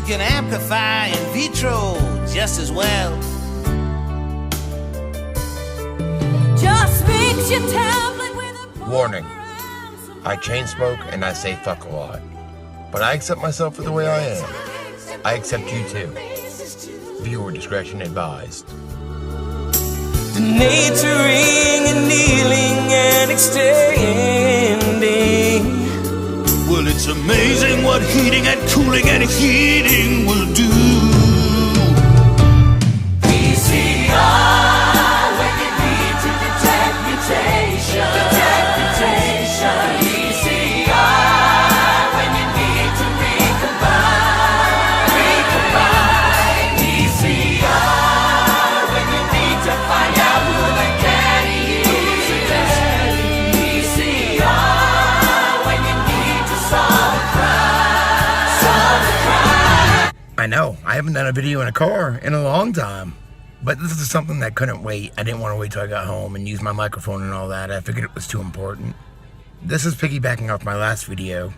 can amplify in vitro just as well. Just mix your tablet with a Warning, I chain smoke and I say fuck a lot. But I accept myself for the way I am. I accept you too. Viewer discretion advised. Denaturing and kneeling and extending. Well, it's amazing what heating and cooling and heating will do. PCR, when you need to detect mutation. PCR, when you need to recombine. PCR, when you need to find out who the caddy is. PCR, when you need to solve a crime. I know, I haven't done a video in a car in a long time. But this is something that couldn't wait. I didn't want to wait till I got home and use my microphone and all that. I figured it was too important. This is piggybacking off my last video,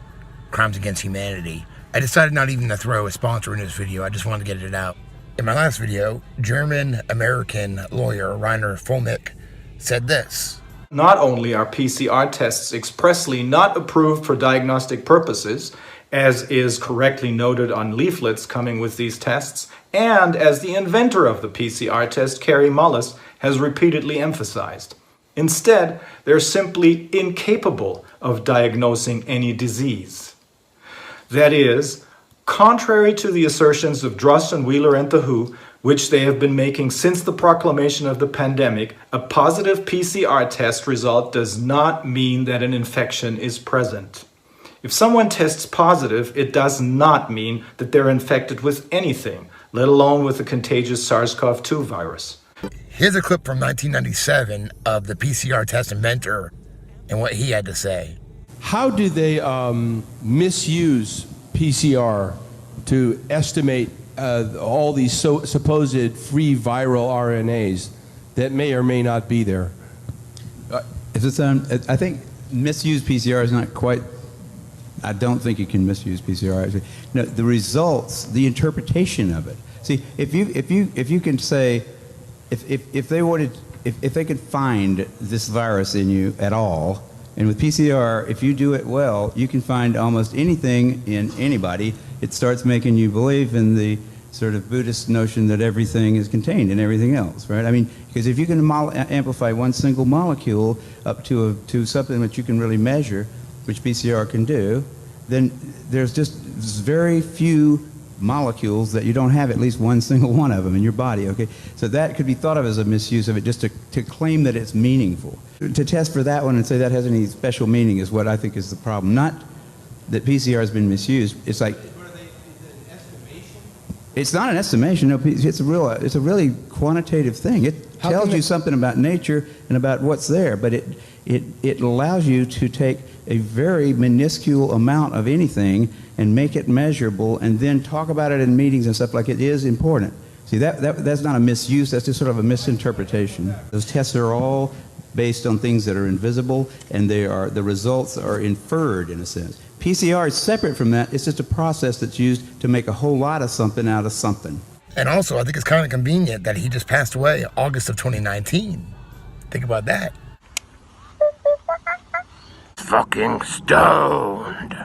Crimes Against Humanity. I decided not even to throw a sponsor in this video. I just wanted to get it out. In my last video, German-American lawyer Rainer Fulmick said this. Not only are PCR tests expressly not approved for diagnostic purposes, as is correctly noted on leaflets coming with these tests, and as the inventor of the PCR test, Kary Mullis, has repeatedly emphasized. Instead, they're simply incapable of diagnosing any disease. That is, contrary to the assertions of Drost, Wheeler, and the WHO, which they have been making since the proclamation of the pandemic, a positive PCR test result does not mean that an infection is present. If someone tests positive, it does not mean that they're infected with anything, let alone with the contagious SARS-CoV-2 virus. Here's a clip from 1997 of the PCR test inventor and what he had to say. How do they misuse PCR to estimate all these supposed free viral RNAs that may or may not be there? I think misuse PCR is not quite. I don't think you can misuse PCR. Actually, no, the results, the interpretation of it. See, if you can say, if they could find this virus in you at all, and with PCR, if you do it well, you can find almost anything in anybody. It starts making you believe in the sort of Buddhist notion that everything is contained in everything else, right? I mean, because if you can amplify one single molecule up to something that you can really measure, which PCR can do, then there's just very few molecules that you don't have at least one single one of them in your body, okay? So that could be thought of as a misuse of it, just to claim that it's meaningful. To test for that one and say that has any special meaning is what I think is the problem. Not that PCR has been misused. It's like, it's not an estimation. No, it's a really quantitative thing. It tells you something about nature and about what's there, but it allows you to take a very minuscule amount of anything and make it measurable, and then talk about it in meetings and stuff like it is important. See, that's not a misuse. That's just sort of a misinterpretation. Those tests are all based on things that are invisible, and the results are inferred in a sense. PCR is separate from that. It's just a process that's used to make a whole lot of something out of something. And also, I think it's kind of convenient that he just passed away August of 2019. Think about that. Fucking stoned.